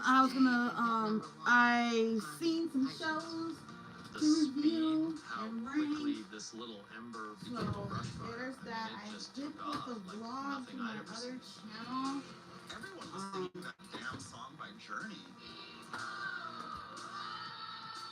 I was gonna I seen some shows to review and rank. So there's that. I did post a vlog to my other channel. Everyone was singing that damn song by Journey.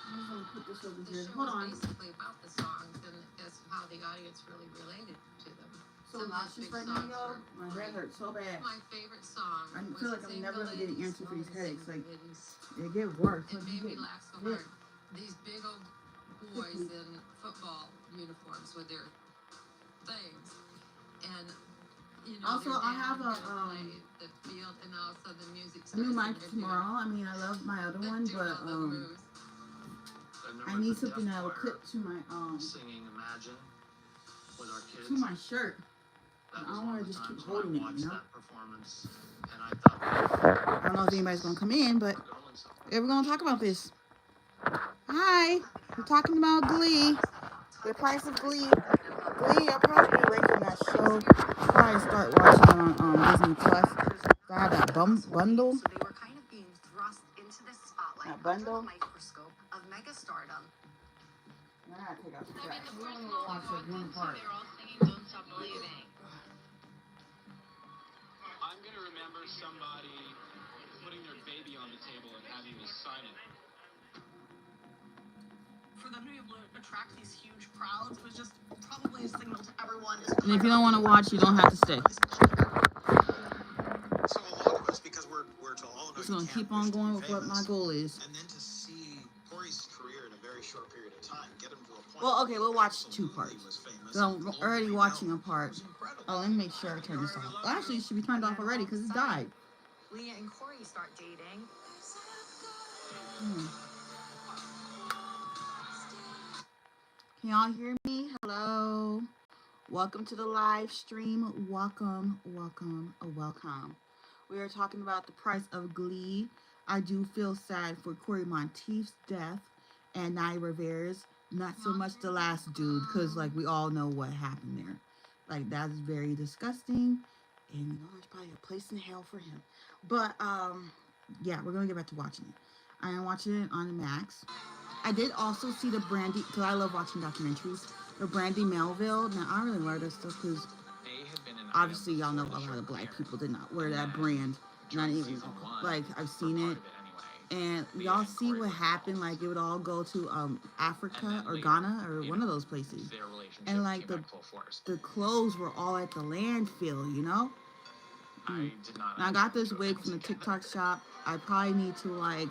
I'm just gonna put this over The here. show Hold was on. basically about the songs and as how the audience really related to them. So Some of nauseous those big right now, songs y'all. were My head great. hurts so bad. My favorite song I was feel like I'm Sing never the gonna get an Ladies, answer for these headaches. Like Ladies. they get worse. It Like, made you me get laugh so sick. hard. These big old boys in football uniforms with their things. And you know, Also, I have a play the field and also the music a new starts mic and tomorrow. I mean, I love my other one, but I need something that will clip to my Singing Imagine with our kids. to my shirt. I don't want to just keep holding it, you know. I don't know if anybody's gonna come in, but yeah, we're gonna talk about this. Hi, we're talking about Glee. The price of Glee. Glee, I'll probably be ranking that show. I'll probably start watching it on Disney Plus. I have that bundle. So they were kind of being thrust into the spotlight That bundle. under the microscope of megastardom. I gotta take out the trash. They're all singing Don't Stop Believing. I'm going to remember somebody putting their baby on the table and having me sign it. For them to be able to attract these huge crowds was just probably a signal to everyone. And if you don't want to watch, you don't have to stay. So a lot of us, because we're to all of us, just gonna keep on going with what my goal is. And then to see Corey's career in a very short period of time, get him to a point. Well, okay, we'll watch two parts. So I'm already watching a part. Oh, let me make sure I turn this off. Well, actually, it should be turned off already because it died. Leah and Corey start dating. Can y'all hear me? Hello. Welcome to the live stream. Welcome, welcome, welcome. We are talking about the price of Glee. I do feel sad for Corey Monteith's death and Nye Rivera's. Not so much the last dude, because like we all know what happened there. Like that's very disgusting, and you know there's probably a place in hell for him. But yeah, we're gonna get back to watching it. I am watching it on Max. I did also see the Brandy, because I love watching documentaries. The Brandy Melville. Now I really wear this stuff because obviously y'all know a lot of black people did not wear that brand. Not even like I've seen it. And y'all see what happened, like it would all go to Africa or Ghana or one of those places. And like the clothes were all at the landfill, you know? And I got this wig from the TikTok shop. I probably need to like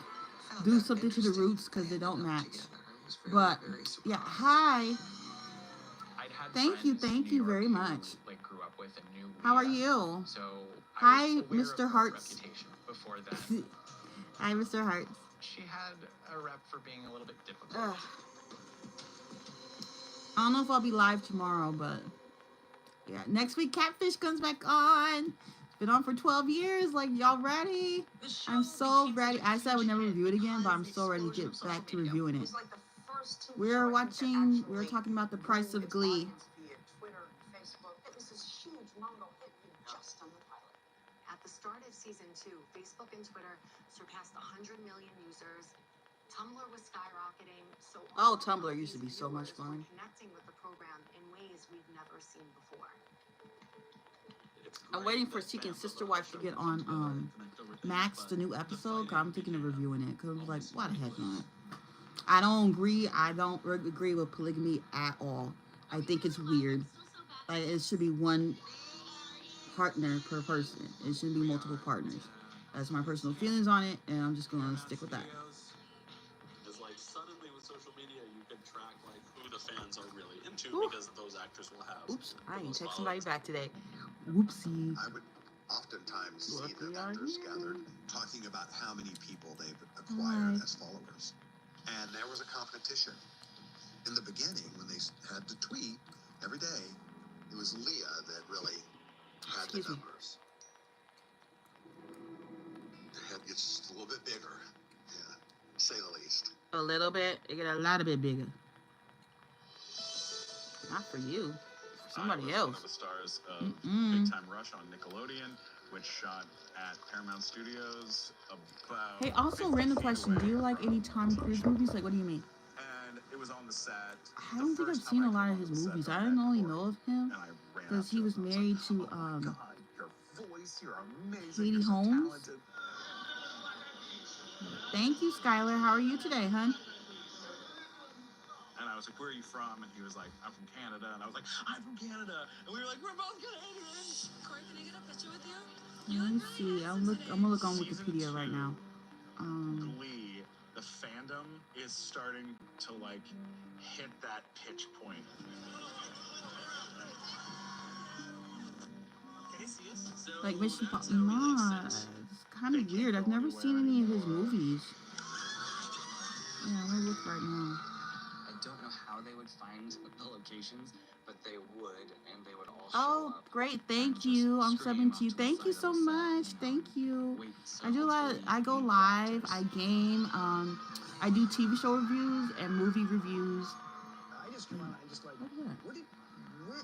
do something to the roots because they don't match. But yeah, hi. Thank you very much. How are you? Hi, Mr. Hearts. Hi, Mr. Hearts. She had a rep for being a little bit difficult. I don't know if I'll be live tomorrow, but yeah. Next week, Catfish comes back on. It's been on for 12 years. Like, y'all ready? I'm so ready. I said I would never review it again, but I'm so ready to get back to reviewing it. We're talking about the price of Glee. At the start of season 2, Facebook and Twitter surpassed 100 million users. Tumblr was skyrocketing. So Tumblr used to be so much fun. Connecting with the program in ways we've never seen before. I'm waiting for Seeking Sister Wife to get on Max, the new episode. Cause I'm thinking of reviewing it. Cause I was like, why the heck not? I don't agree with polygamy at all. I think it's weird. Like it should be one partner per person. It shouldn't be multiple partners. That's my personal feelings on it, and I'm just gonna stick with that. It's like suddenly with social media, you can track like who the fans are really into because those actors will have. Oops, I ain't text somebody back today. Whoopsie. I would oftentimes see the actors gathered talking about how many people they've acquired as followers. And there was a competition. In the beginning, when they had to tweet every day, it was Leah that really had the numbers. Her head gets just a little bit bigger, yeah, to say the least. A little bit? It get a lot bit bigger. Not for you. For somebody else. One of the stars of Big Time Rush on Nickelodeon. which shot at Paramount Studios about. Hey, also 50 random feet question. Do away you like from any Tom Cruise Photoshop. movies? Like, what do you mean? And it was on the set. I don't think I've First time seen a I lot came of his onto the set, movies. I I met only Corey, know of him and I ran because up he to was him and I married was to like, "Oh my God, your voice, you're amazing. Katie You're so Holmes. talented." Thank you, Skylar. How are you today, hun? And I was like, "Where are you from?" And he was like, "I'm from Canada." And I was like, "I'm from Canada." And we were like, "We're both Canadians." Corey, can I get a picture with you? Let me see. I'm gonna look on Wikipedia right now. Glee, the fandom is starting to like hit that pitch point. Can you see us? So Like Mission that's how we like Nah, sit. it's kind They of can't weird. I've go never anywhere seen any of his anymore. movies. Yeah, I'm gonna look right now. I don't know how they would find the locations, but they would, and they would all show Oh, up. great! and Thank just you. I'm scream up 17. to the Thank you side so of the set, much. you know, Thank you. wait, so I do a lot. hopefully I go meet the live. actors. I game. I do TV show reviews and movie reviews. I just come out and just like, What was that?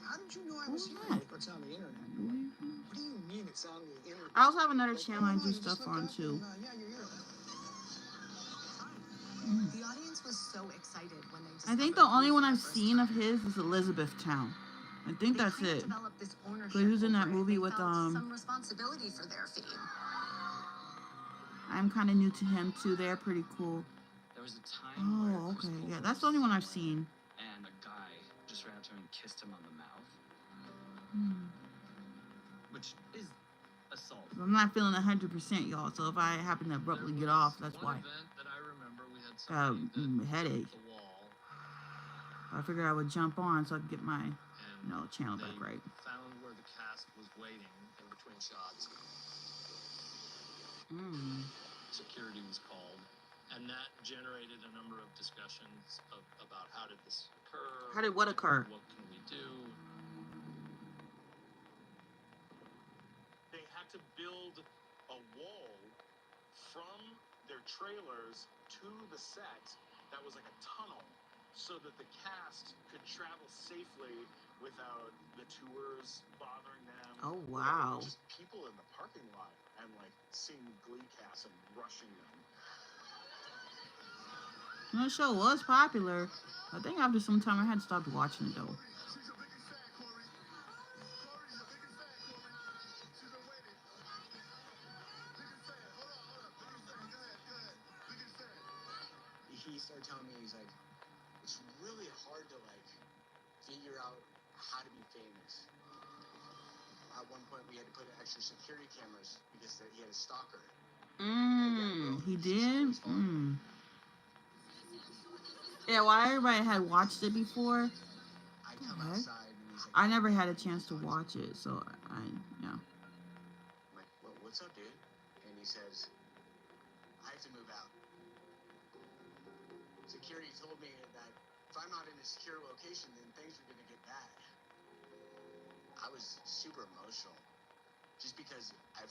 how did you know I What was was here? that? Like, it's on the internet. I'm like, what do you mean it's on the internet? I also have another Like, channel I no, do you just stuff look on up too. and, yeah, you're here. The audience was so excited when they I think discovered the only Glee one for the I've first seen of time. his is Elizabethtown. I think They that's kind of it. developed this ownership But he was in that over it. movie They with felt some responsibility for their fame. I'm kind of new to him too. They're pretty cool. There was a time where Oh, Chris okay. Yeah, Colfer that's was the only one I've somewhere, seen. and a guy just ran up to him and kissed him on the mouth, which is assault. I'm not feeling 100%, y'all. So if I happen to abruptly get off, that's why. One event that I remember, we had Got somebody that headache. jumped the wall, I figured I would jump on so I could get my, and channel they back right. found where the cast was waiting in between shots. Security was called, and that generated a number of discussions about how did this occur? How did what occur? What can we do? They had to build a wall from their trailers to the set that was like a tunnel so that the cast could travel safely without the tours bothering them. Oh, or wow. just people in the parking lot and like seeing Glee cast and rushing them. The show was popular. I think after some time I had stopped watching it though. He started telling me, he's like, it's really hard to like figure out how to be famous. At one point we had to put extra security cameras because he had a stalker. He did? Yeah, while everybody had watched it before, I come outside and he's like, I never had a chance to watch it, so yeah. I'm like, well, what's up, dude? And he says, I have to move out. Security told me that if I'm not in a secure location, then things are gonna get bad. I was super emotional, just because I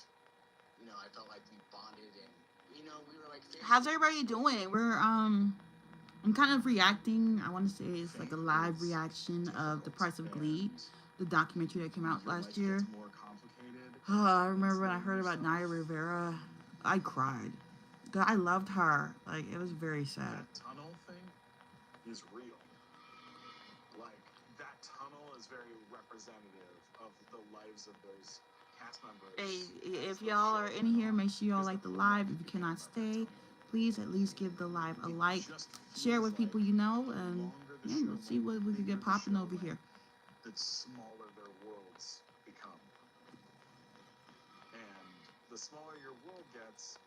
felt like we bonded and we were like family. How's everybody doing? I'm kind of reacting. I want to say it's like a live reaction of The Price of Glee, the documentary that came out last year. I remember when I heard about Naya Rivera, I cried. I loved her. Like, it was very sad. That tunnel thing is real. Like, that tunnel is very representative of the lives of those cast members. Hey, if y'all are in here, make sure y'all like the live. If you cannot stay, please at least give the live a like. Share with people you know, and yeah, let's see what we can get popping over here. The smaller their worlds become. And the smaller your world gets,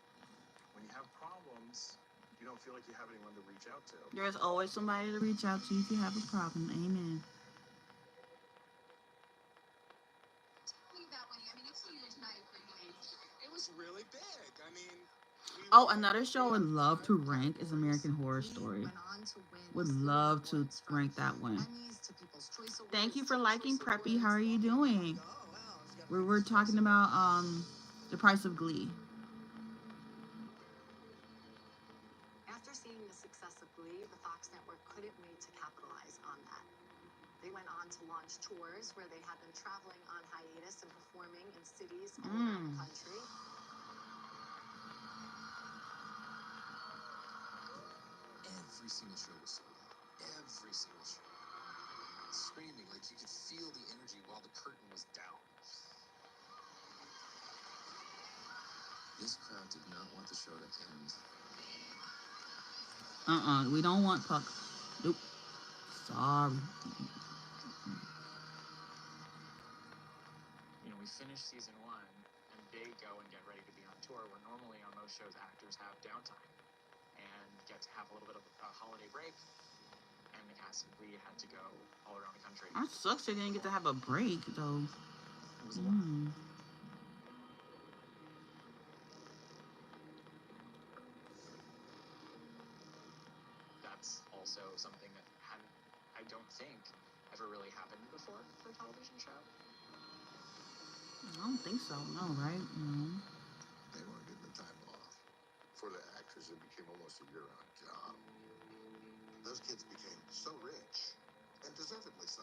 when you have problems, you don't feel like you have anyone to reach out to. There's always somebody to reach out to if you have a problem. Amen. Tell me about when it's a huge night for Glee. It was really big. I mean, Oh, another show I would love to rank is American Horror Story. Would love to rank that one. Thank you for liking, Preppy. How are you doing? We're talking about The Price of Glee. After seeing the success of Glee, the Fox network couldn't wait to capitalize on that. They went on to launch tours where they had them traveling on hiatus and performing in cities all around the country. Every single show was sold out. Every single show. Screaming, like you could feel the energy while the curtain was down. This crowd did not want the show to end. We don't want Puck. Nope. Sorry. We finished season 1, and they go and get ready to be on tour, where normally on most shows actors have downtime and get to have a little bit of a holiday break, and the cast of Glee had to go all around the country. That sucks they didn't get to have a break, though. It was a lot. That's also something that I don't think ever really happened before for a television show. I don't think so, no, right? They weren't getting the time off. For the actors, it became almost a year-round job. Those kids became so rich, and deservedly so.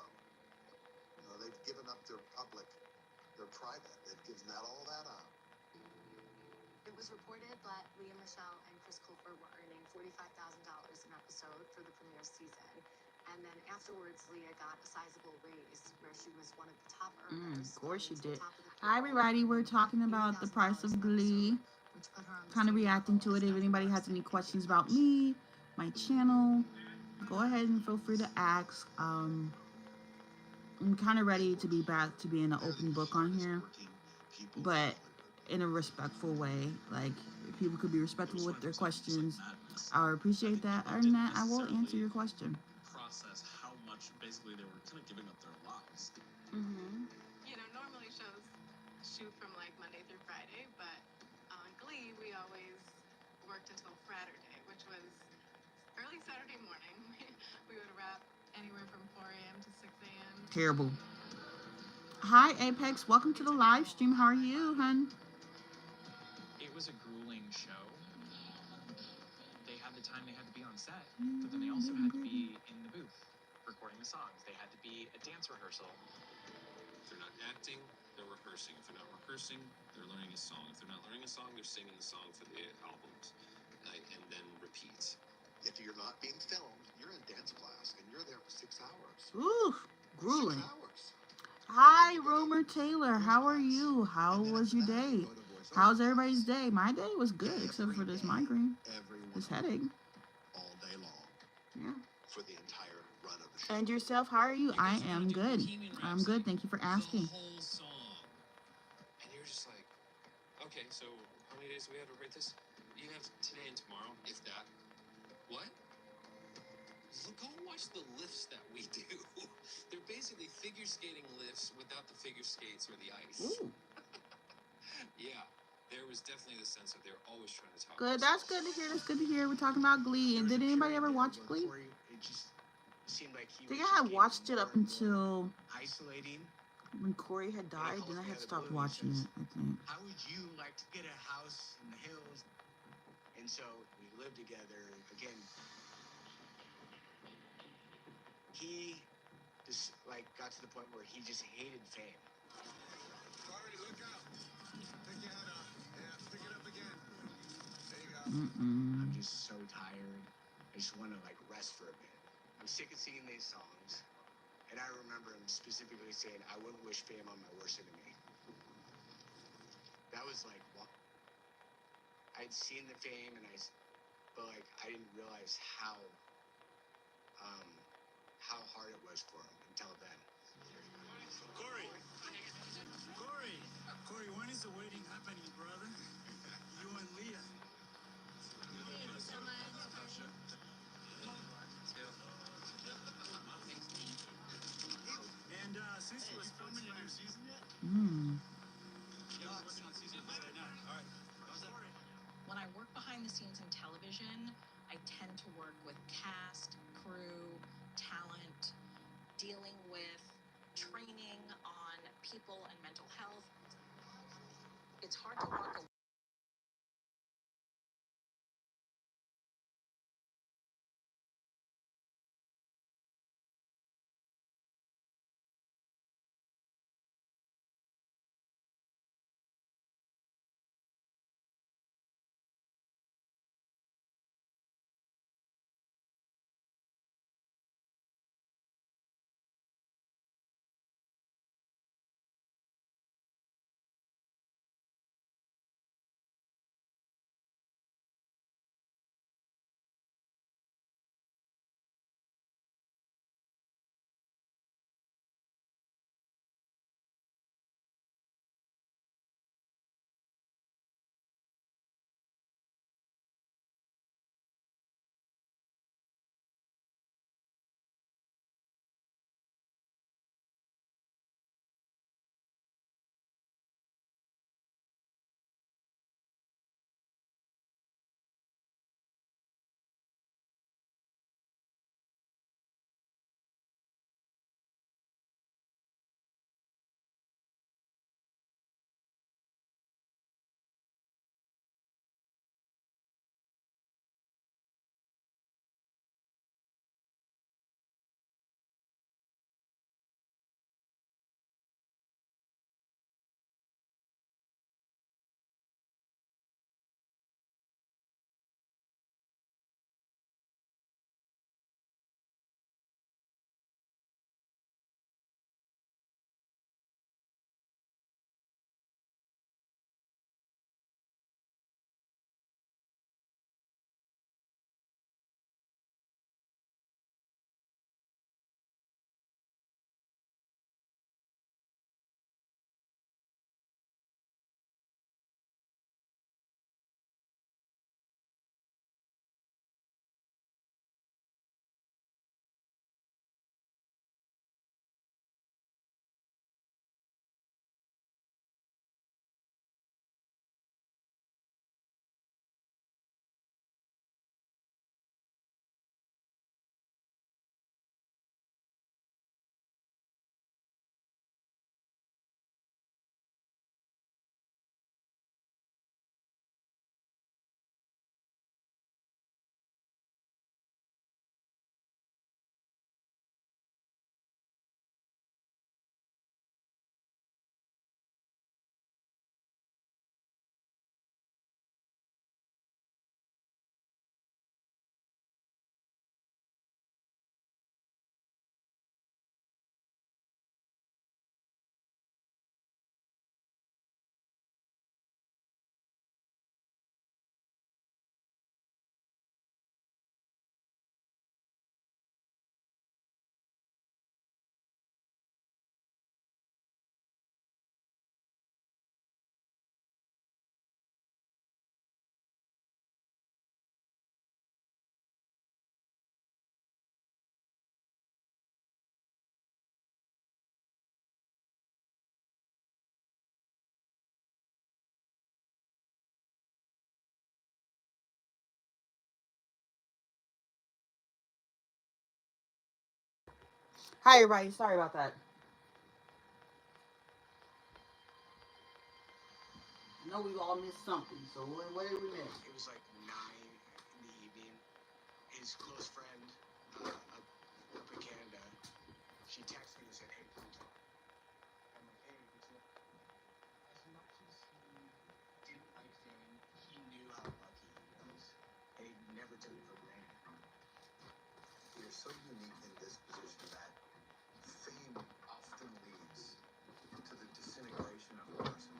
They've given up their public, their private. They've given all that up. It was reported that Leah Michelle and Chris Colfer were earning $45,000 an episode for the premiere season. And then afterwards, Leah got a sizable raise where she was one of the top earners. Of course she did. Hi, everybody. We're talking about the price of Glee. Kind of reacting to it. If anybody has any questions about me, my channel, go ahead and feel free to ask. I'm kind of ready to be back to being an open book on here, but in a respectful way. Like, if people could be respectful with their questions, I would appreciate that. Other than that, I will answer your question. Process how much basically they were kind of giving up their lives. Normally shows shoot from like Monday through Friday, but on Glee we always worked until Saturday, which was early Saturday morning. We would wrap anywhere from 4 a.m. to 6 a.m. Terrible. Hi, Apex. Welcome to the live stream. How are you, hun? It was a grueling show. They had the time they had to be on set, but then they also had to be in the booth recording the songs. They had to be a dance rehearsal. If they're not acting, they're rehearsing. If they're not rehearsing, they're learning a song. If they're not learning a song, they're singing the song for the albums, and then repeat. If you're not being filmed, you're in dance class, and you're there for 6 hours. Ooh, grueling. 6 hours. Hi, Romer Taylor. How are you? How was your day? How's everybody's day? My day was good, except for this migraine, this headache. All day long. Yeah. For the entire run of the show. And yourself, how are you? I am good. I'm good. Thank you for asking. The whole song. And you're just like, okay, so how many days do we have to write this? You have today and tomorrow, if that. What? Go watch the lifts that we do. They're basically figure skating lifts without the figure skates or the ice. Ooh. Yeah, there was definitely the sense of they're always trying to talk. Good. That's good to hear. That's good to hear. We're talking about Glee. And did anybody ever watch Glee? It just seemed like I think I had watched it up until isolating. when Corey had died. Then I had stopped watching it, I think. How would you like to get a house in the hills? And so we lived together. Again, he just got to the point where he just hated fame. Corey, look out. Take your head off. Yeah, pick it up again. There you go. I'm just so tired. I just want to rest for a bit. I'm sick of singing these songs. And I remember him specifically saying, I wouldn't wish fame on my worst enemy. That was what? I'd seen the fame, but I didn't realize how hard it was for him until then. Corey, when is the wedding happening, brother? You and Leah. Thank you so much. And since you was filming your season yet? When I work behind the scenes in television, I tend to work with cast, crew, talent, dealing with training on people and mental health. It's hard to work Hi, everybody. Sorry about that. I know we all missed something, so what did we miss? It was like 9 in the evening. His close friend up in Canada, she texted me and said, "Hey, can we talk?" I'm like, "Hey, what's up?" As much as he didn't like fame, he knew how lucky he was, and he never took it for granted. You're so unique in this position that fame often leads to the disintegration of a person.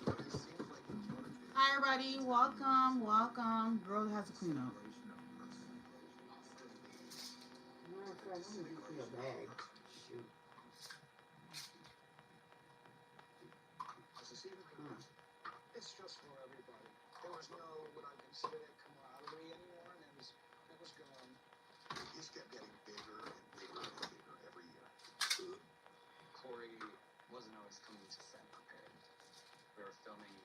But it seems like in your case, Hi, everybody. Welcome, welcome. Girl has to clean up. Let me get you a bag. Shoot. It's just for everybody. There was no what I consider camaraderie anymore, and it was gone. He's kept getting bigger and bigger and bigger every year. Corey wasn't always coming to set prepared. We were filming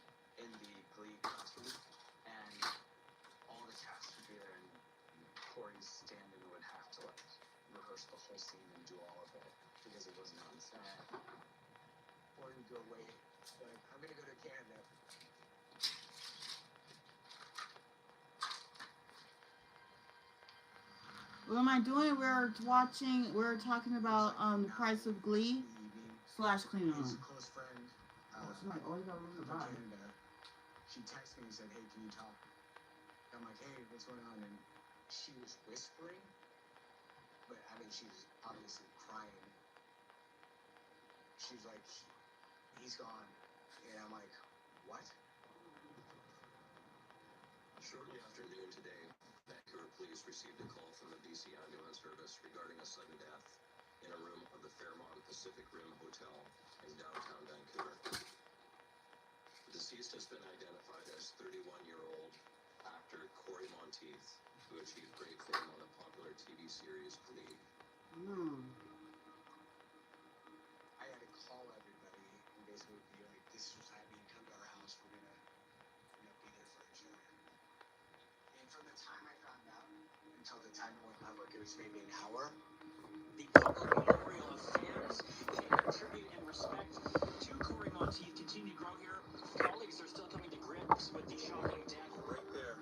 in the Glee costume, and all the cast would be there, and Corey's stand-in would have to like rehearse the whole scene and do all of it because it wasn't on set. Or he'd go, "Wait, like, I'm gonna go to Canada." What am I doing? We're talking about the price of Glee / clean His on. close friend Somebody always got to lose up the in Canada, she texted me and said, "Hey, can you talk?" I'm like, "Hey, what's going on?" And she was whispering, but I mean, she was obviously crying. She's like, "He's gone," and I'm like, "What?" Shortly after noon today, Vancouver police received a call from the BC Ambulance Service regarding a sudden death in a room of the Fairmont Pacific Rim Hotel in downtown Vancouver. The deceased has been identified as 31-year-old actor Corey Monteith, who achieved great fame on the popular TV series Glee. I had to call everybody and basically be like, "This is what's happening. Come to our house. We're gonna, be there for each other." And from the time I found out until the time it went public, it was maybe an hour. The public memorial of fans paying tribute and respect to Corey Monteith continue to grow here. Colleagues are still coming to grips with the shocking death. Right there.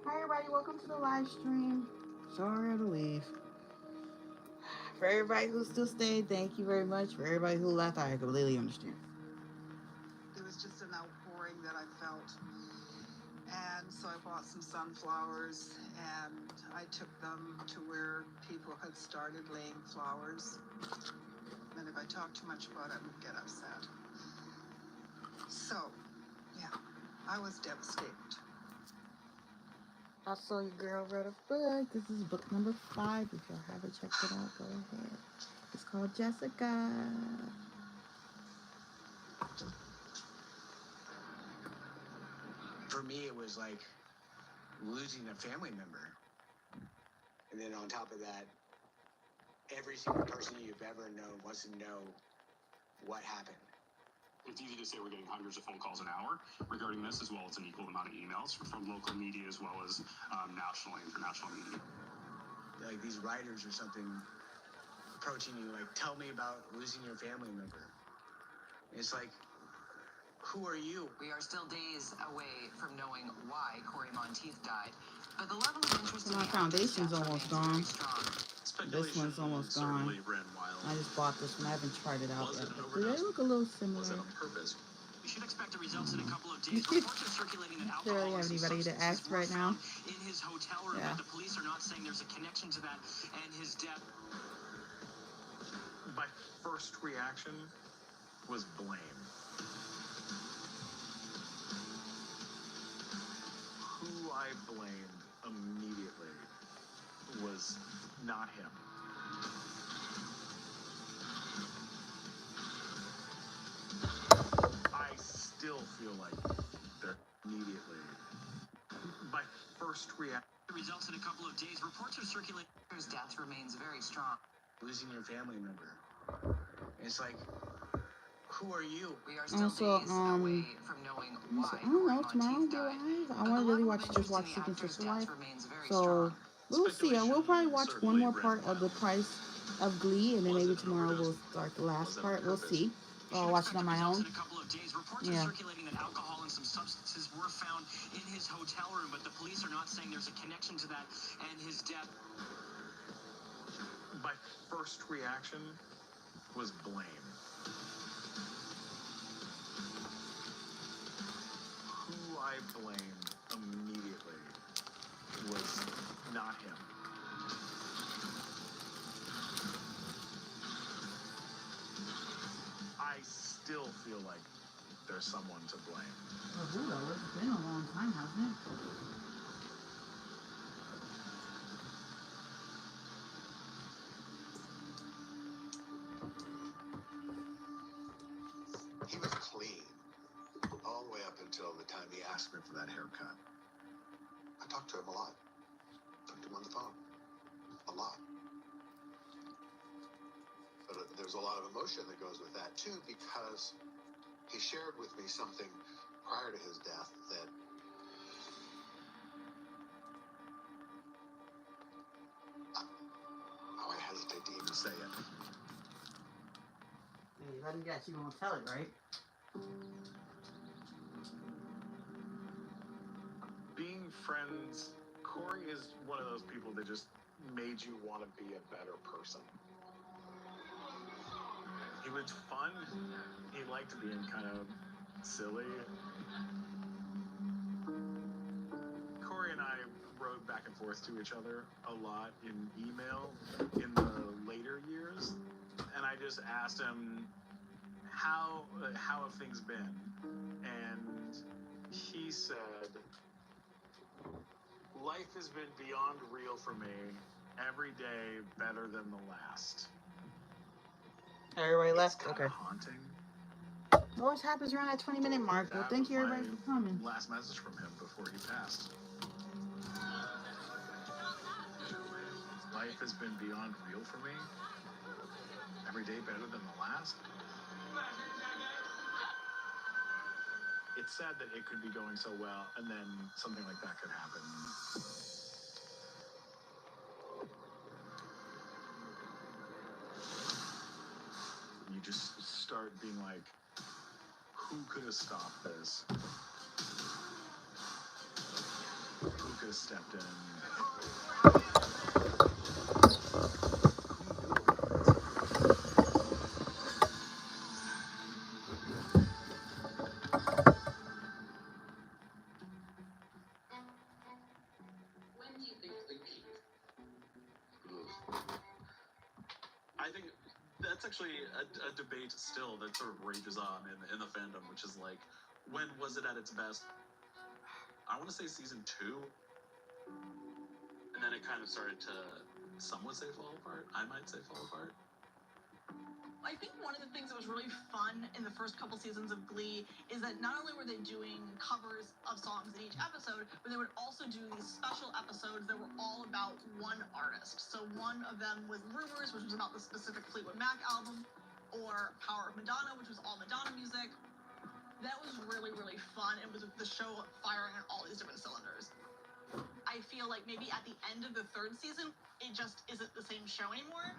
Hi, everybody. Welcome to the live stream. Sorry to leave. For everybody who still stayed, thank you very much. For everybody who left, I completely understand. It was just an outpouring that I felt. And so I bought some sunflowers and I took them to where people had started laying flowers. And if I talk too much about it, I would get upset. So, yeah, I was devastated. Also, your girl wrote a book. This is book number 5. If y'all haven't checked it out, go ahead. It's called Jessica. For me, it was like losing a family member. And then on top of that, every single person you've ever known wants to know what happened. It's easy to say we're getting hundreds of phone calls an hour regarding this, as well as an equal amount of emails from local media as well as national and international media. Like these writers or something approaching you, like, "Tell me about losing your family member." It's like, who are you? We are still days away from knowing why Corey Monteith died, but the level of interest in My the foundation's almost gone. strong. This one's almost gone. Ran wild. I just bought this one. I haven't tried it out Was yet. it an But do they overdose? look a little similar? Was it on purpose? We should expect the results in a couple of days. Reports are circulating that Do they alcohol have and anybody to substances ask were right now? found in his hotel room, Yeah. but the police are not saying there's a connection to that and his death. My first reaction was blame. Who I blamed immediately was not him. I still feel like they're immediately first reaction? The results in a couple of days. Reports are circulating. His death remains very strong. Losing your family member. It's like, who are you? We are still Also, days away from knowing why I don't know, Corey tomorrow Monteith will be died. live. I But want the to really level of watch interest in watch the Secret actor's Sister death Life. remains very So strong. we'll see. I will probably watch one more part Certainly of the ran price of Glee, and then Was maybe it an tomorrow we'll overdose? start the Was last it on part. We'll purpose? see. You I'll should watch it expect on the my results own. in a couple of days. Reports are Yeah. circulating that alcohol and some substances were found in his hotel room, but the police are not saying there's a connection to that and his death. My first reaction was blame. Who I blamed immediately was not him. I still feel like there's someone to blame. Well, who though? It's been a long time, hasn't it? He was clean all the way up until the time he asked me for that haircut. I talked to him a lot. Talked to him on the phone. A lot. But there's a lot of emotion that goes with that too, because he shared with me something prior to his death that I hesitate to even say it. Hey, let him guess. You won't tell it, right? Being friends, Corey is one of those people that just made you want to be a better person. He was fun. He liked being kind of silly. Corey and I wrote back and forth to each other a lot in email in the later years, and I just asked him how have things been, and he said, life has been beyond real for me. Every day better than the last. Everybody left? It's kind Okay. of haunting. It always happens around that 20-minute mark. Well, That thank was you everybody my for coming. last message from him before he passed. Life has been beyond real for me. Every day better than the last. It's sad that it could be going so well and then something like that could happen. You just start being like, who could have stopped this? Who could have stepped in? When do you think they peaked? I think that's actually a debate still that sort of rages on in the fandom, which is like, when was it at its best? I want to say season 2, and then it kind of started to, some would say fall apart. I might say fall apart. I think one of the things that was really fun in the first couple seasons of Glee is that not only were they doing covers of songs in each episode, but they would also do these special episodes that were all about one artist. So one of them was Rumors, which was about the specific Fleetwood Mac album, or Power of Madonna, which was all Madonna music. That was really, really fun. It was the show firing on all these different cylinders. I feel like maybe at the end of the third season, it just isn't the same show anymore.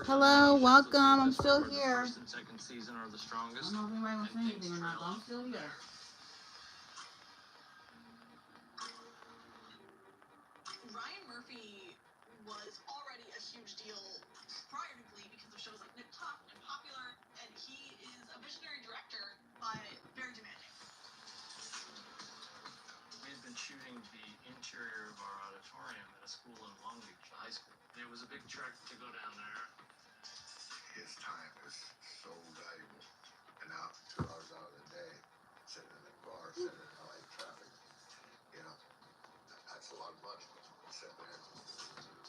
Hello, welcome. I'm still here. First and second season are the I strongest. don't know if anybody wants to say and anything or things not, but trail I'm off still from here. there. Ryan Murphy was already a huge deal prior to Glee because of shows like Nip Tuck and Popular, and he is a visionary director, but very demanding. We had been shooting the interior of our auditorium at a school in Long Beach, a high school. It was a big trek to go down there. His time is so valuable. And out 2 hours out of the day, sitting in the car, sitting in LA traffic, you know, that's a lot of money. Sit there.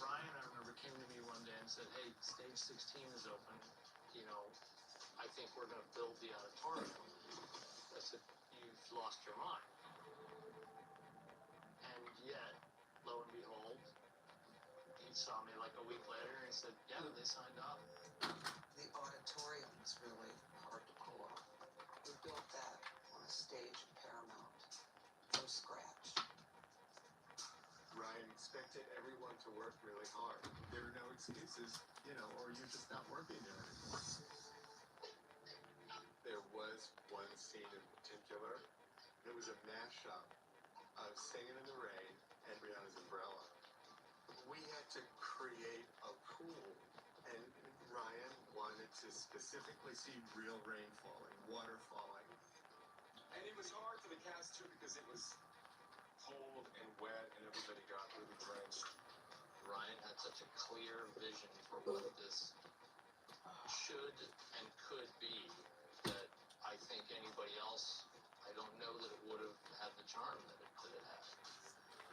came to me one day and said, "Hey, stage 16 is open. You know, I think we're going to build the auditorium." I said, "You've lost your mind." And yet, lo and behold, he saw me like a week later and he said, "Yeah, they signed up." The auditorium is really hard to pull off. We built that on a stage in Paramount from scratch. Ryan expected everyone to work really hard. There are no excuses, you know, or you're just not working there anymore. There was one scene in particular. It was a mashup of Singing in the Rain and Brianna's Umbrella. We had to create a pool, and Ryan wanted to specifically see real rain falling, water falling. And it was hard for the cast too because it was cold and wet and everybody got really drenched. Ryan had such a clear vision for what this should and could be that I think anybody else, I don't know that it would have had the charm that it had.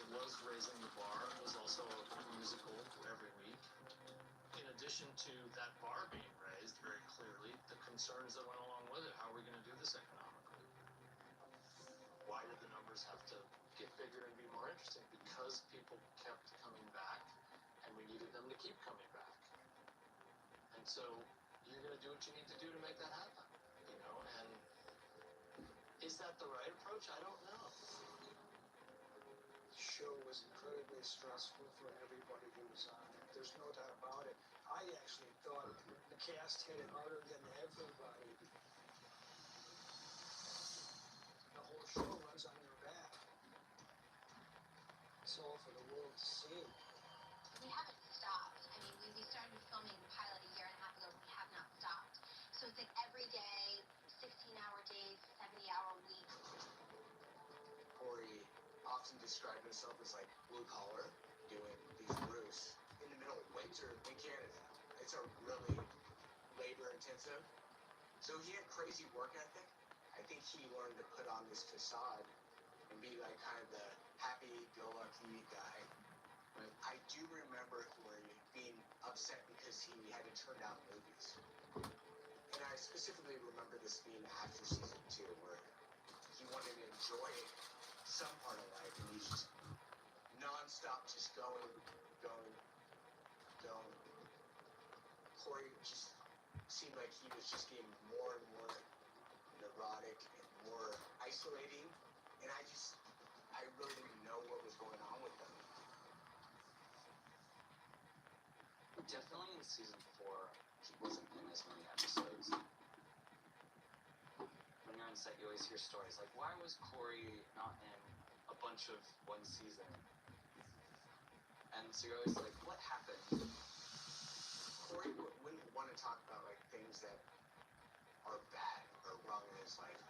It was raising the bar. It was also a musical every week. In addition to that bar being raised very clearly, the concerns that went along with it. How are we going to do this economically? Why did the numbers have to get bigger and be more interesting? Because people kept coming back, and we needed them to keep coming back. And so you're going to do what you need to do to make that happen, you know? And is that the right approach? I don't know. The show was incredibly stressful for everybody who was on it. There's no doubt about it. I actually thought the cast hit it harder than everybody. The whole show runs on their back. It's all for the world to see. We haven't stopped. I mean, we started filming the pilot a year and a half ago, and we have not stopped. So it's like every day, 16-hour days, 70-hour weeks. Corey often described himself as like blue collar, doing these roofs in the middle of winter in Canada. It's a really labor intensive. So he had crazy work ethic. I think he learned to put on this facade and be like kind of the happy-go-lucky guy. But I do remember Corey being upset because he had to turn down movies. And I specifically remember this being after season 2, where he wanted to enjoy some part of life, and he's just non-stop just going. Corey just seemed like he was just getting more and more neurotic and more isolating, and I really didn't know what was going on with him. Definitely in season 4, he wasn't in as many episodes. When you're on set, you always hear stories like, why was Corey not in a bunch of one season? And so you're always like, what happened? Corey wouldn't want to talk about like things that are bad or wrong in his life.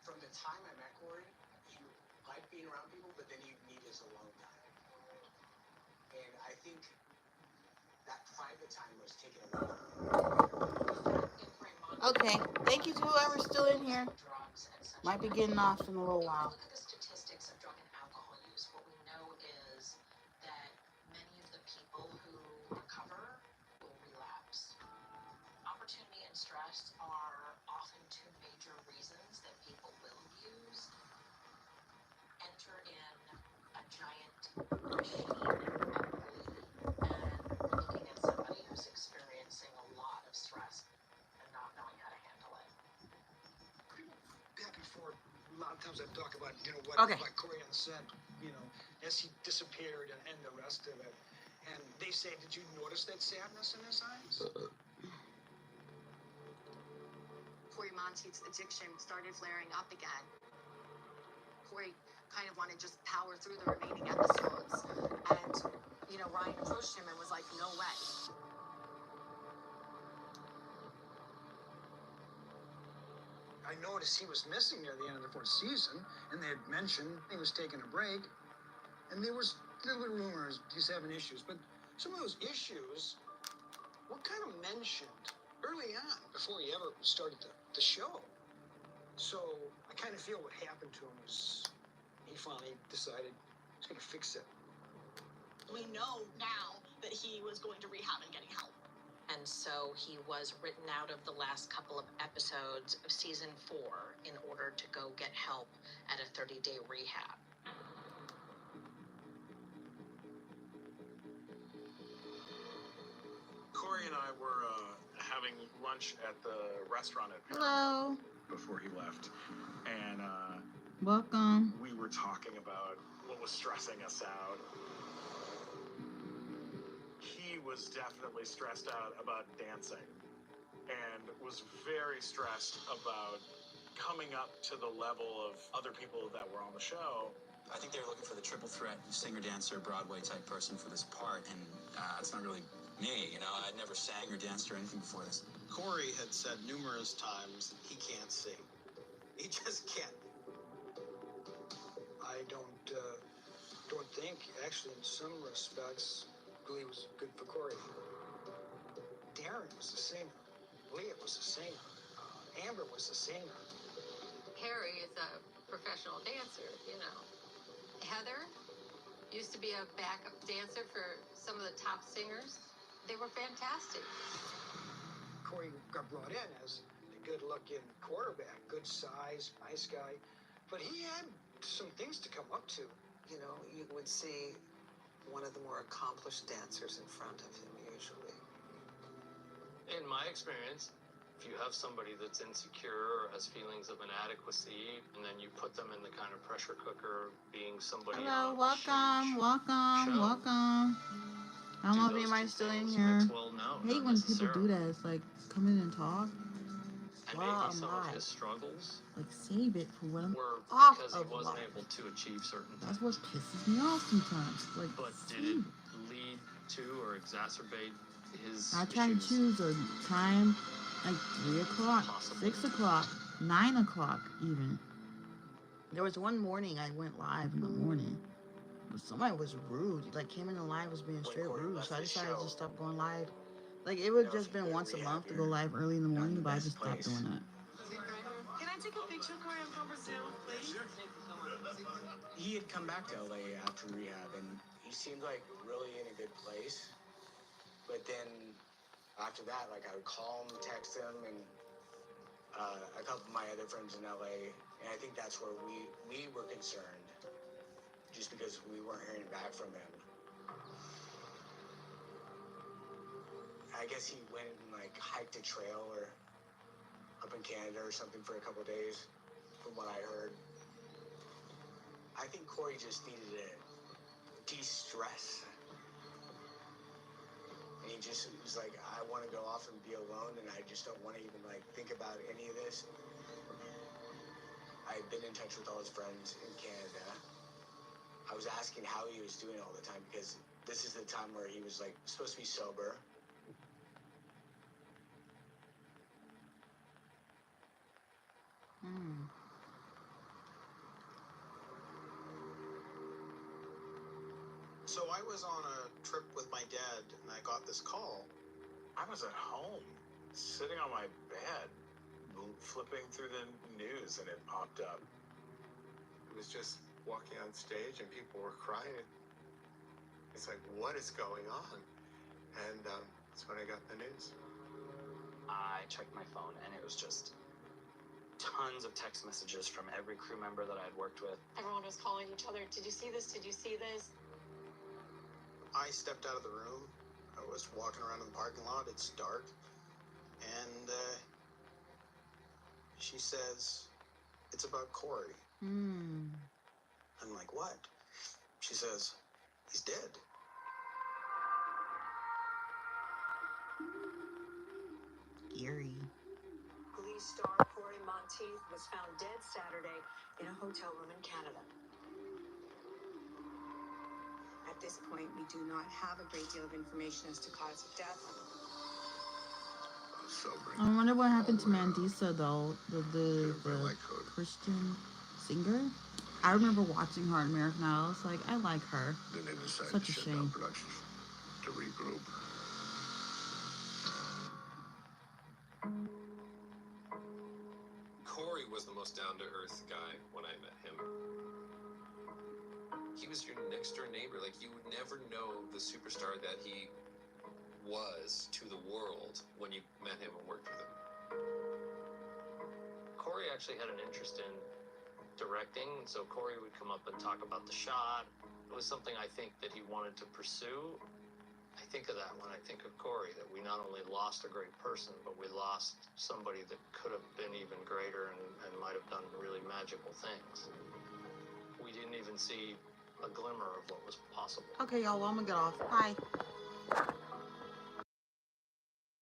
From the time I met Corey, he liked being around people, but then he'd need his alone time. And I think that private time was taken away from him. Okay, thank you to whoever's still in here. Might be getting off in a little while. Look at the statistics of drug and alcohol use. What we know is that many of the people who recover will relapse. Opportunity and stress are often 2 major reasons that people will use. Enter in a giant machine of glee, and we're looking at somebody who's experiencing a lot of stress and not knowing how to handle it. Back and forth, a lot of times I talk about, what Okay. about Corey on set, as he disappeared and the rest of it. And they say, did you notice that sadness in his eyes? Corey Monteith's addiction started flaring up again. Corey kind of wanted to just power through the remaining episodes. And, Ryan pushed him and was like, no way. I noticed he was missing near the end of the 4th season, and they had mentioned he was taking a break. And there was little rumors he's having issues. But some of those issues were kind of mentioned early on, before he ever started the show. So I kind of feel what happened to him was he finally decided he's going to fix it. We know now that he was going to rehab and getting help. And so he was written out of the last couple of episodes of season 4 in order to go get help at a 30-day rehab. Corey and I were having lunch at the restaurant at Hello. before he left, and Welcome. we were talking about what was stressing us out. He was definitely stressed out about dancing and was very stressed about coming up to the level of other people that were on the show. I think they were looking for the triple threat singer, dancer, Broadway type person for this part, and it's not really me. You know, I'd never sang or danced or anything before this. Corey had said numerous times he can't sing. He just can't. I don't think, actually, in some respects, Glee was good for Corey. Darren was the singer. Leah was the singer. Amber was the singer. Harry is a professional dancer, you know. Heather used to be a backup dancer for some of the top singers. They were fantastic. Corey got brought in as a good-looking quarterback, good size, nice guy. But he had some things to come up to. You know, you would see one of the more accomplished dancers in front of him, usually. In my experience, if you have somebody that's insecure or has feelings of inadequacy, and then you put them in the kind of pressure cooker being somebody Hello, on a welcome, huge welcome, show, welcome. I don't know if do those anybody's two still in things here. mix well? No, I hate not when people do necessarily. that. It's like, come in and talk. And Wow, maybe I'm some of live. his struggles Like, save it for when I'm were off because he of wasn't live. able to achieve certain That's things. what pisses me off sometimes. Like, But did save it it. lead to or exacerbate his I try to issues? choose a time like 3 o'clock, Possibly. 6 o'clock, 9 o'clock even. There was one morning I went live in the morning. But somebody was rude. Like, came in the live was being straight rude. So I decided to just stop going live. Like, it would just been once a month to go live early in the morning, but I just stopped doing that. Can I take a picture, Corey, of number 2, please? He had come back to LA after rehab, and he seemed like really in a good place. But then after that, like, I would call him, text him, and a couple of my other friends in LA, and I think that's where we were concerned, just because we weren't hearing back from him. I guess he went and like hiked a trail or up in Canada or something for a couple of days, from what I heard. I think Corey just needed to de-stress. And he just was like, I want to go off and be alone, and I just don't want to even like think about any of this. I've been in touch with all his friends in Canada. I was asking how he was doing all the time, because this is the time where he was like supposed to be sober. So I was on a trip with my dad, and I got this call. I was at home, sitting on my bed, flipping through the news, and it popped up. It was just walking on stage, and people were crying. It's like, what is going on? And that's when I got the news. I checked my phone, and it was just tons of text messages from every crew member that I had worked with. Everyone was calling each other, did you see this? Did you see this? I stepped out of the room. I was walking around in the parking lot. It's dark. And she says, it's about Corey. I'm like, what? She says, he's dead. Eerie. Glee star Corey Monteith was found dead Saturday in a hotel room in Canada. At this point, we do not have a great deal of information as to cause of death. I wonder what happened to Mandisa though, the Christian singer. I remember watching her in American Idol. I was like, I like her. Then they decided Such to a shut shame. down production to regroup. Corey was the most down-to-earth guy when I met him. he was your next door neighbor. Like, you would never know the superstar that he was to the world when you met him and worked with him. Corey actually had an interest in directing, so Corey would come up and talk about the shot. It was something I think that he wanted to pursue. I think of that when I think of Corey, that we not only lost a great person, but we lost somebody that could have been even greater and might have done really magical things. We didn't even see a glimmer of what was possible. Okay, y'all, well, I'm gonna get off. Bye.